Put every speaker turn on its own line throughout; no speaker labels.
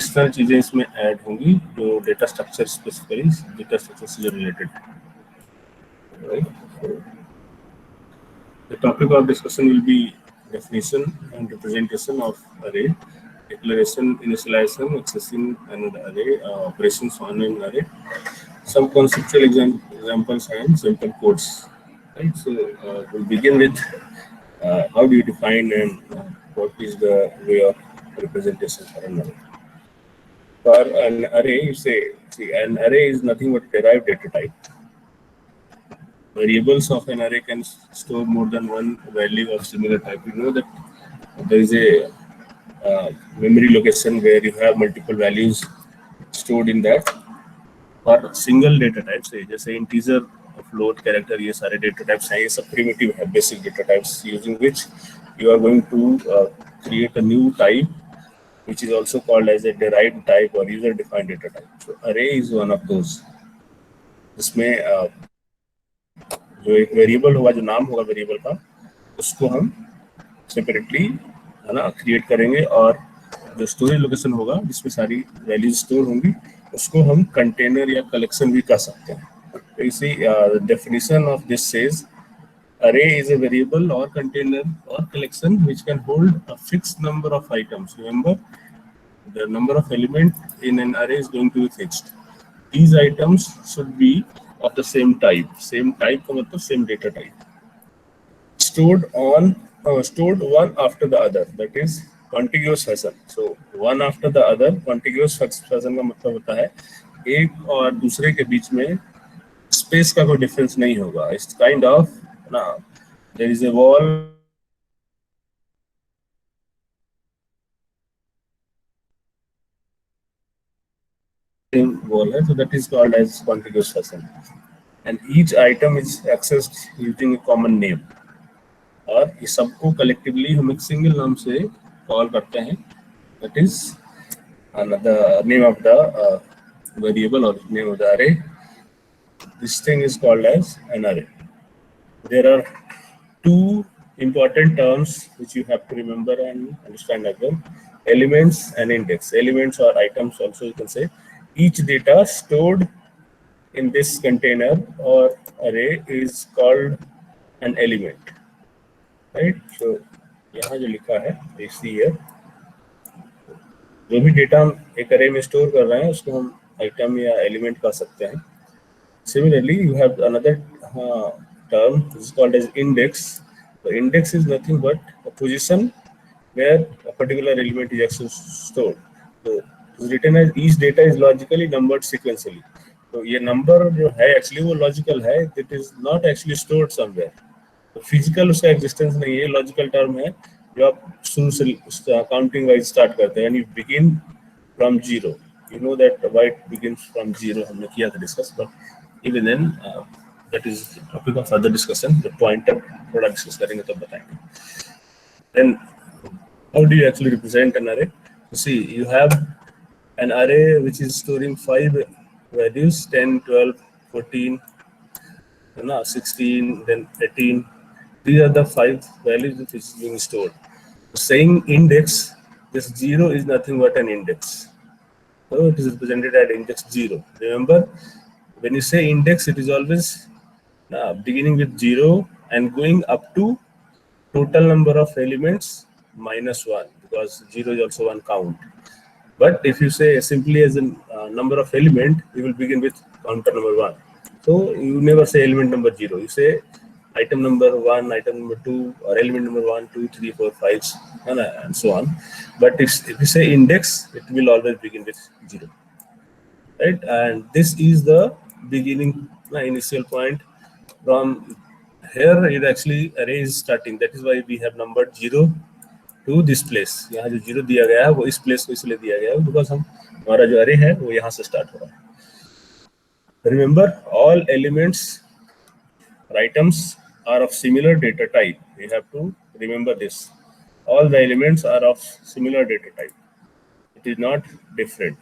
इस तरह चीजें इसमें ऐड होंगी जो data structure specifically data structure से related, right. The topic of discussion will be definition and representation of array, declaration, initialization, accessing an array, operations on an array, some conceptual examples and simple codes. Right. So we'll begin with how do you define and what is the way of representation for an array. For an array, you say, see, an array is nothing but derived data type. Variables of an array can store more than one value of similar type. You know that there is a memory location where you have multiple values stored in that. For single data types, just say integer, float, character, ये सारे data types हैं. ये सब primitive है, basic data types using which you are going to create a new type, which is also called as a derived type or user-defined data type. So array is one of those. इसमें जो एक variable होगा, जो नाम होगा variable का, उसको हम सेपरेटली है ना क्रिएट करेंगे, और जो स्टोरेज लोकेशन होगा जिसमें सारी वैल्यूज स्टोर होंगी उसको हम कंटेनर या कलेक्शन भी कह सकते हैं. तो इसी definition of this says array is a variable or container or collection which can hold a fixed number of items. Remember, the number of element in an array is going to be fixed. These items should be of the same type. Same type का मतलब same data type. Stored one after the other. That is contiguous fashion. So one after the other, contiguous fashion का मतलब होता है एक और दूसरे के बीच में स्पेस का कोई डिफरेंस नहीं होगा. It's kind of ना, there is a wall है, so that is called as contiguous fashion, and each item is accessed using a common name. और ये सबको collectively हम एक single नाम से कॉल करते हैं. That is the name of the variable or name of the array. This thing is called as an array. There are two important terms which you have to remember and understand as well: elements and index. Elements or items also you can say. Each data stored in this container or array is called an element, right? So यहाँ जो लिखा है, see here, जो भी data हम एक array में store कर रहे हैं उसको हम आइटम या एलिमेंट कह सकते हैं. Similarly, you have another term which is called as index. The index is nothing but a position where a particular element is actually stored. So it is written as each data is logically numbered sequentially. तो ये number जो है actually वो logical है, it is not actually stored somewhere. तो physical उसका existence नहीं है, लॉजिकल टर्म है जो आप शुरू से काउंटिंग वाइज स्टार्ट करते हैं. यानी begin from zero. You know that why it begins from zero, हमने किया था discuss, but even then that is topic of other discussion. The pointer थोड़ा डिस्कस करेंगे तब बताएंगे. Then how do you actually represent an array? So see, you have an array which is storing 5 values, 10, 12, 14, 16, then 18. These are the 5 values which is being stored. So saying index, this 0 is nothing but an index. So it is represented at index 0. Remember, when you say index, it is always beginning with 0 and going up to total number of elements minus 1, because 0 is also one count. But if you say simply as a number of element, you will begin with counter number 1. So you never say element number 0. You say item number 1, item number 2, or element number 1, 2, 3, 4, 5, and so on. But if you say index, it will always begin with 0. Right? And this is the beginning, initial point. From here, it actually array is starting. That is why we have numbered 0 to this place. यहाँ जो 0 दिया गया है वो इस place को इसलिए दिया गया है because हमारा जो array है वो यहाँ से start हो रहा है. Remember, all elements or items are of similar data type. You have to remember this. All the elements are of similar data type. It is not different.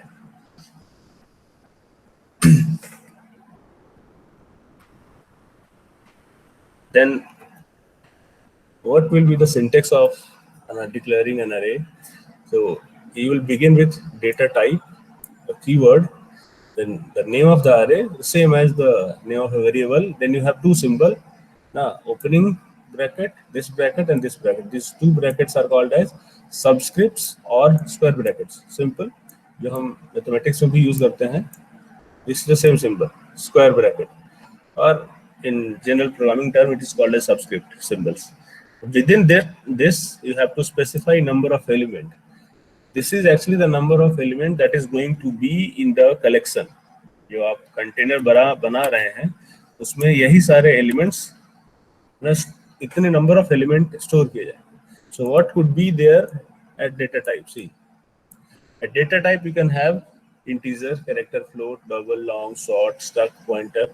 Then what will be the syntax of declaring an array? So you will begin with data type, a keyword, then the name of the array, same as the name of a variable. Then you have two symbol. Now, opening bracket, this bracket and this bracket. These two brackets are called as subscripts or square brackets. Simple, जो हम mathematics में भी use करते हैं. This is the same symbol, square bracket, or in general programming term, it is called as subscript symbols. Within this, you have to specify number of element. This is actually the number of element that is going to be in the collection. जो आप container बना रहे हैं, उसमें यही सारे elements plus इतने number of element store किए जाए. So what could be there at data type? See, at data type you can have integer, character, float, double, long, short, struct, pointer,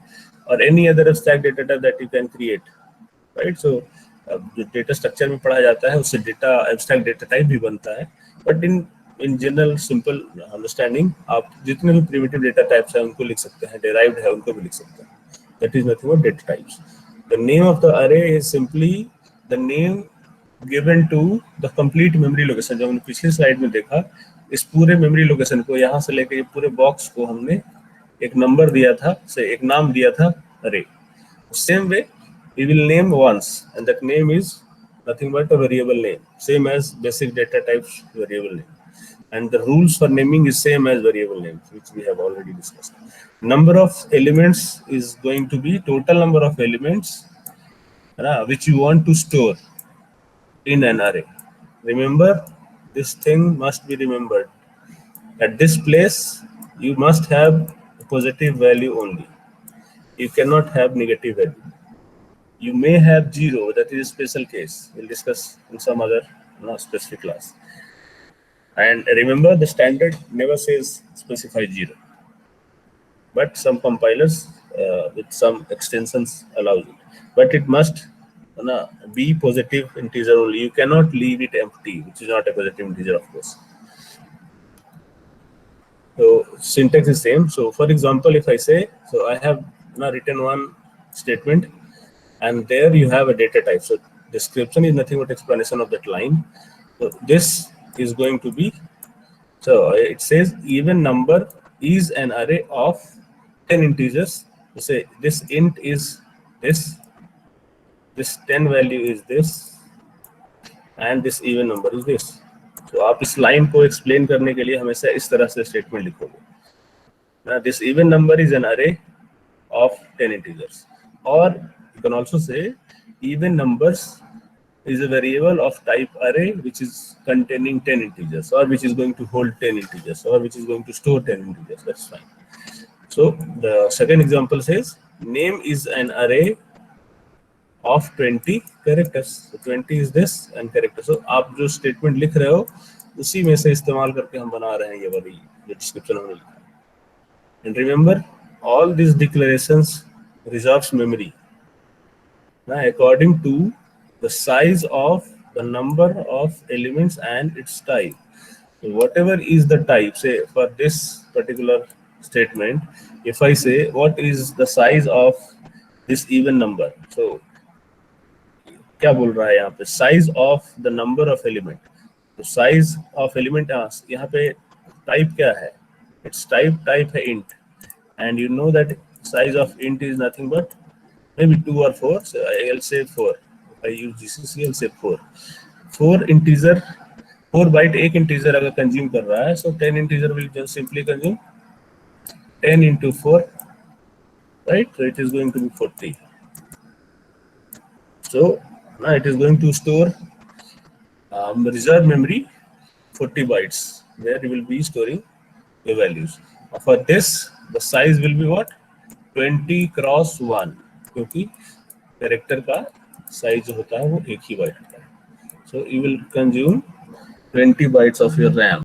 or any other abstract data type that you can create, right? So जो data structure में पढ़ा जाता है उससे data abstract data type भी बनता है. But in general simple understanding, आप जितने भी primitive data types हैं उनको लिख सकते हैं, derived है उनको भी लिख सकते हैं. That is nothing but data types. The name of the array is simply the name given to the complete memory location. जो हमने पिछली स्लाइड में देखा, इस पूरे मेमोरी लोकेशन को यहाँ से लेकर ये पूरे बॉक्स को हमने एक नंबर दिया था, से एक नाम दिया था array. Same way we will name once and that name is nothing but a variable name, same as basic data types variable name. And the rules for naming is same as variable name, which we have already discussed. Number of elements is going to be total number of elements which you want to store in an array. Remember, this thing must be remembered. At this place, you must have a positive value only. You cannot have negative value. You may have 0, that is a special case. We'll discuss in some other specific class. And remember, the standard never says specify 0. But some compilers with some extensions allow it. But it must be positive integer only. You cannot leave it empty, which is not a positive integer, of course. So syntax is same. So for example, if I say, so I have written one statement, and there you have a data type. So description is nothing but explanation of that line. So this is going to be, so it says even number is an array of 10 integers. So say this int is this 10 value is this, and this even number is this. तो आप इस line को explain करने के लिए हमेशा इस तरह से स्टेटमेंट लिखोगे. Now this even number is an array of 10 integers, or you can also say even numbers is a variable of type array which is containing 10 integers, or which is going to hold 10 integers, or which is going to store 10 integers. That's fine. So the second example says name is an array of 20 characters. So 20 is this and character. So आप जो statement लिख रहे हो उसी में से इस्तेमाल करके हम बना रहे हैं ये वाली जो description हमने लिखा है. And remember, all these declarations reserves memory according to the size of the number of elements and its type. So whatever is the type, say for this particular statement, if I say what is the size of this even number, so क्या बोल रहा है यहाँ पे, size of the number of element. तो size of element यहाँ पे type क्या है, its type है int, and you know that size of int is nothing but maybe 2 or 4. So I'll say 4. If I use GCC, I'll say 4. 4 integer, 4 byte एक integer अगर consume कर रहा है, so 10 integer will just simply consume 10 into 4, right? So it is going to be 40. So now it is going to store reserve memory 40 bytes where you will be storing the values. For this, the size will be what? 20 cross 1, क्योंकि character का size जो होता है वो एक ही byte होता है. So you will consume 20 bytes of your RAM.